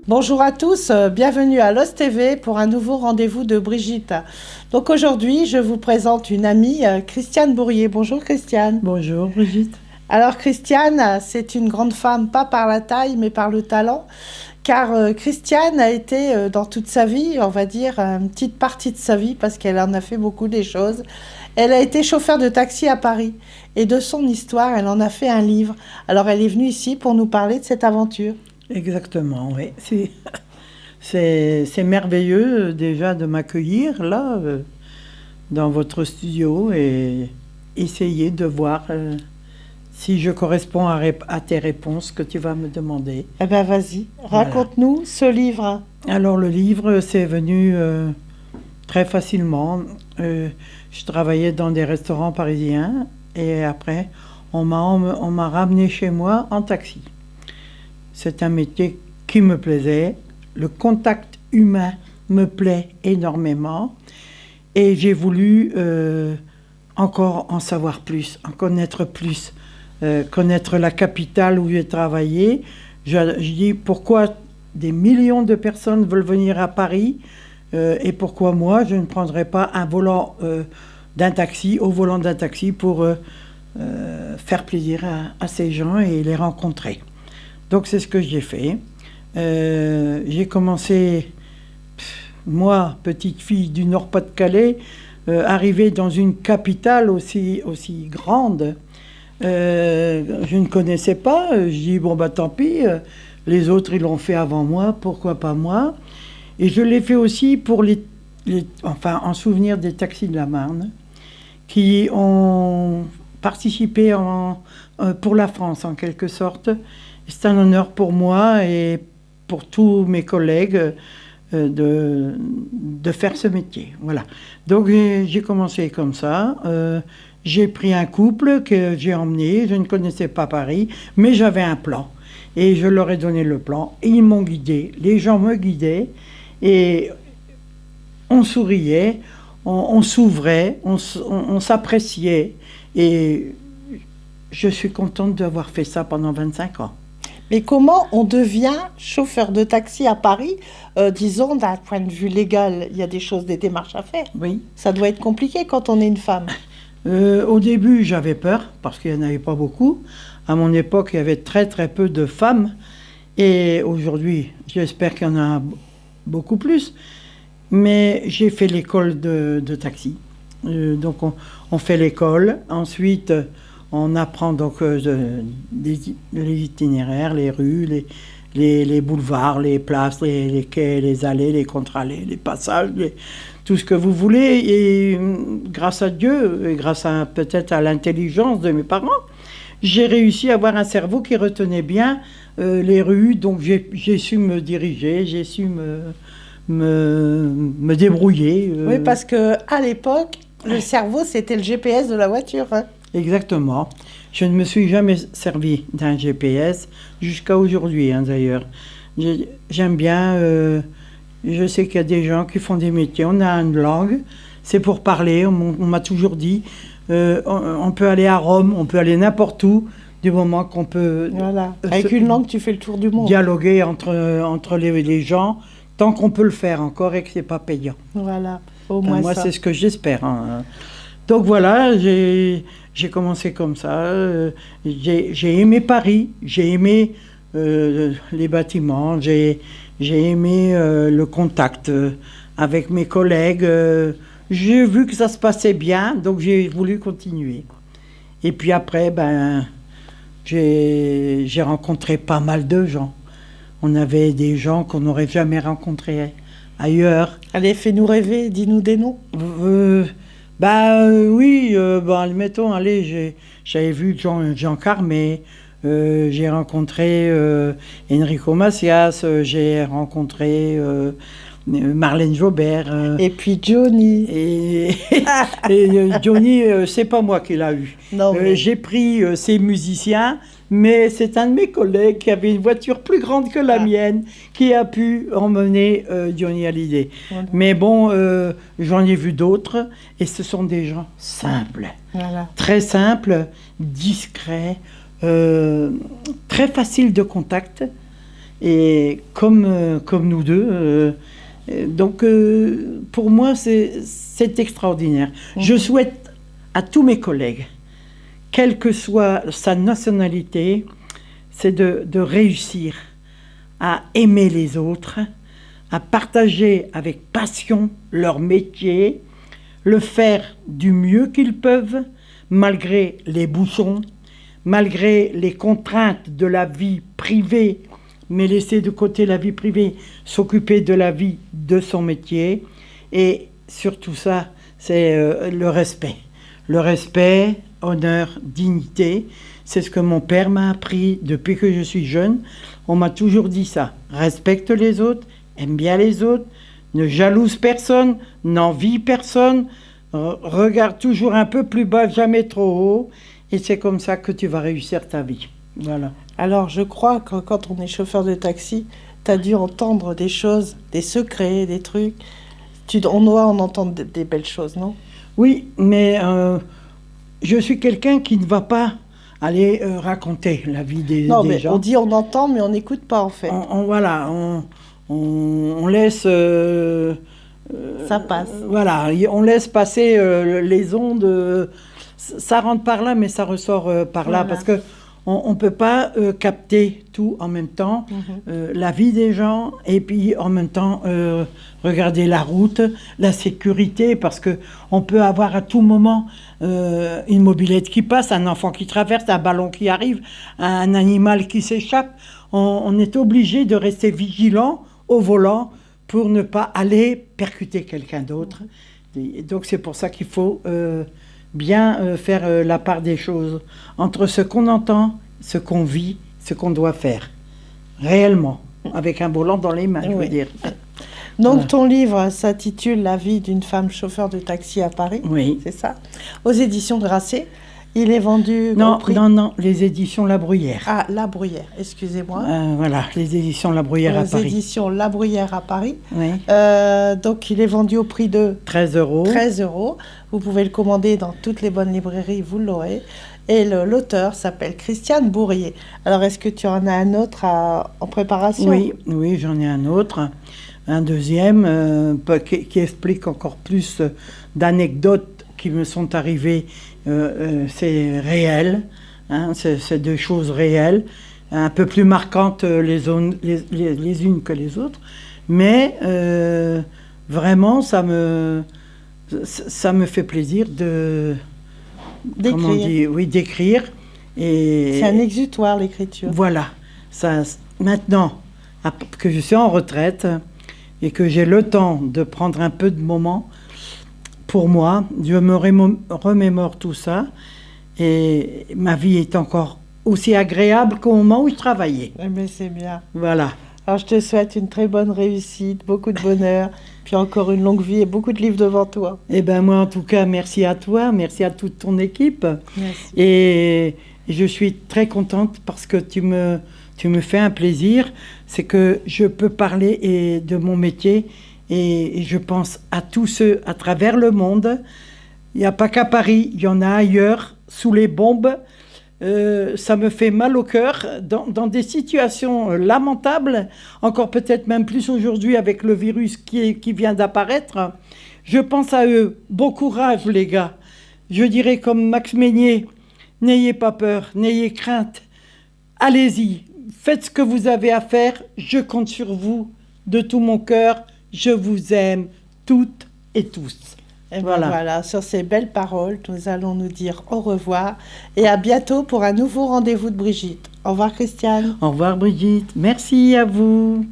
Bonjour à tous, bienvenue à LOS TV pour un nouveau rendez-vous de Brigitte. Donc aujourd'hui, je vous présente une amie, Christiane Bourrier. Bonjour Christiane. Bonjour Brigitte. Alors Christiane, c'est une grande femme, pas par la taille, mais par le talent, car Christiane a été dans toute sa vie, on va dire, une petite partie de sa vie, parce qu'elle en a fait beaucoup des choses. Elle a été chauffeur de taxi à Paris, et de son histoire, elle en a fait un livre. Alors elle est venue ici pour nous parler de cette aventure. Exactement, oui. C'est merveilleux déjà de m'accueillir là dans votre studio et essayer de voir si je corresponds à tes réponses que tu vas me demander. Eh ben vas-y, raconte-nous ce livre. Alors le livre, c'est venu très facilement. Je travaillais dans des restaurants parisiens et après on m'a ramené chez moi en taxi. C'est un métier qui me plaisait. Le contact humain me plaît énormément. Et j'ai voulu encore en savoir plus, en connaître plus, connaître la capitale où j'ai travaillé. Je dis pourquoi des millions de personnes veulent venir à Paris et pourquoi moi je ne prendrais pas un volant d'un taxi, au volant d'un taxi pour faire plaisir à ces gens et les rencontrer. Donc c'est ce que j'ai fait. J'ai commencé, moi, petite fille du Nord-Pas-de-Calais, arrivée dans une capitale aussi grande. Je ne connaissais pas. Je dis, bon, bah tant pis, les autres, ils l'ont fait avant moi, pourquoi pas moi. Et je l'ai fait aussi pour en souvenir des taxis de la Marne, qui ont participé pour la France, en quelque sorte. C'est un honneur pour moi et pour tous mes collègues de faire ce métier. Voilà. Donc j'ai commencé comme ça. J'ai pris un couple que j'ai emmené. Je ne connaissais pas Paris, mais j'avais un plan. Et je leur ai donné le plan. Et ils m'ont guidé. Les gens me guidaient. Et on souriait, on s'ouvrait, on s'appréciait. Et je suis contente d'avoir fait ça pendant 25 ans. Mais comment on devient chauffeur de taxi à Paris? Disons, d'un point de vue légal, il y a des démarches à faire. Oui. Ça doit être compliqué quand on est une femme. Au début, j'avais peur parce qu'il n'y en avait pas beaucoup. À mon époque, il y avait très très peu de femmes. Et aujourd'hui, j'espère qu'il y en a beaucoup plus. Mais j'ai fait l'école de taxi. Donc on fait l'école. Ensuite, on apprend donc les itinéraires, les rues, les boulevards, les places, les quais, les allées, les contre-allées, les passages, tout ce que vous voulez. Et grâce à Dieu, et grâce peut-être à l'intelligence de mes parents, j'ai réussi à avoir un cerveau qui retenait bien les rues. Donc j'ai su me diriger, j'ai su me débrouiller. Oui, parce qu'à l'époque, le cerveau, c'était le GPS de la voiture. Hein. Exactement. Je ne me suis jamais servi d'un GPS jusqu'à aujourd'hui, hein, d'ailleurs. J'aime bien, je sais qu'il y a des gens qui font des métiers, on a une langue, c'est pour parler, on m'a toujours dit, on peut aller à Rome, on peut aller n'importe où, du moment qu'on peut... Voilà. Avec une langue, tu fais le tour du monde. Dialoguer entre les gens, tant qu'on peut le faire encore et que ce n'est pas payant. Voilà, au moins moi, ça. c'est ce que j'espère, hein. Donc voilà, j'ai commencé comme ça. J'ai aimé Paris, j'ai aimé les bâtiments, j'ai aimé le contact avec mes collègues. J'ai vu que ça se passait bien, donc j'ai voulu continuer. Et puis après, j'ai rencontré pas mal de gens. On avait des gens qu'on n'aurait jamais rencontrés ailleurs. Allez, fais-nous rêver, dis-nous des noms. Oui, admettons, allez, j'avais vu Jean Carmet, j'ai rencontré Enrico Macias, j'ai rencontré Marlène Jobert. Et puis Johnny. Et Johnny, c'est pas moi qui l'a eu. Non, mais... J'ai pris ces musiciens, mais c'est un de mes collègues qui avait une voiture plus grande que la mienne qui a pu emmener Johnny Hallyday. Voilà. Mais bon, j'en ai vu d'autres et ce sont des gens simples, voilà. Très simples, discrets, très faciles de contact. et comme nous deux. Donc, pour moi, c'est extraordinaire. Je souhaite à tous mes collègues, quelle que soit sa nationalité, c'est de réussir à aimer les autres, à partager avec passion leur métier, le faire du mieux qu'ils peuvent, malgré les bouchons, malgré les contraintes de la vie privée, mais laisser de côté la vie privée, s'occuper de la vie de son métier. Et surtout ça, c'est le respect. Le respect, honneur, dignité, c'est ce que mon père m'a appris depuis que je suis jeune. On m'a toujours dit ça. Respecte les autres, aime bien les autres, ne jalouse personne, n'envie personne, regarde toujours un peu plus bas, jamais trop haut, et c'est comme ça que tu vas réussir ta vie. Voilà. Alors, je crois que quand on est chauffeur de taxi, tu as dû entendre des choses, des secrets, des trucs. On doit en entendre des belles choses, non? Oui, mais je suis quelqu'un qui ne va pas aller raconter la vie des mais gens. On dit on entend, mais on n'écoute pas, en fait. On laisse... ça passe. Voilà, on laisse passer les ondes. Ça rentre par là, mais ça ressort par là, parce que on ne peut pas capter tout en même temps, la vie des gens, et puis en même temps regarder la route, la sécurité, parce qu'on peut avoir à tout moment une mobilette qui passe, un enfant qui traverse, un ballon qui arrive, un animal qui s'échappe. On est obligé de rester vigilant au volant pour ne pas aller percuter quelqu'un d'autre. Donc c'est pour ça qu'il faut... bien faire la part des choses entre ce qu'on entend, ce qu'on vit, ce qu'on doit faire, réellement, avec un volant dans les mains, je veux dire. Donc voilà. Ton livre s'intitule « La vie d'une femme chauffeur de taxi à Paris », c'est ça? Aux éditions Grasset. Il est vendu non, les éditions La Bruyère. Ah, La Bruyère, excusez-moi. Voilà, les éditions La Bruyère à Paris. Les éditions La Bruyère à Paris. Oui. Donc, il est vendu au prix de 13 €. 13 €. Vous pouvez le commander dans toutes les bonnes librairies, vous l'aurez. Et l'auteur s'appelle Christiane Bourrier. Alors, est-ce que tu en as un autre en préparation? Oui, j'en ai un autre. Un deuxième qui explique encore plus d'anecdotes qui me sont arrivées. C'est réel, hein, c'est deux choses réelles, un peu plus marquantes les unes que les autres, mais vraiment ça me fait plaisir d'écrire. Et c'est un exutoire, l'écriture. Voilà, maintenant que je suis en retraite et que j'ai le temps de prendre un peu de moments pour moi, je me remémore tout ça, et ma vie est encore aussi agréable qu'au moment où je travaillais. Mais c'est bien. Voilà. Alors je te souhaite une très bonne réussite, beaucoup de bonheur, puis encore une longue vie et beaucoup de livres devant toi. Eh bien moi en tout cas, merci à toi, merci à toute ton équipe. Merci. Et je suis très contente parce que tu me fais un plaisir, c'est que je peux parler de mon métier. Et je pense à tous ceux à travers le monde. Il n'y a pas qu'à Paris, il y en a ailleurs, sous les bombes. Ça me fait mal au cœur, dans des situations lamentables, encore peut-être même plus aujourd'hui avec le virus qui vient d'apparaître. Je pense à eux. Bon courage, les gars. Je dirais comme Max Meignier, n'ayez pas peur, n'ayez crainte. Allez-y, faites ce que vous avez à faire. Je compte sur vous de tout mon cœur. Je vous aime toutes et tous. Et voilà, sur ces belles paroles, nous allons nous dire au revoir et à bientôt pour un nouveau rendez-vous de Brigitte. Au revoir Christiane. Au revoir Brigitte. Merci à vous.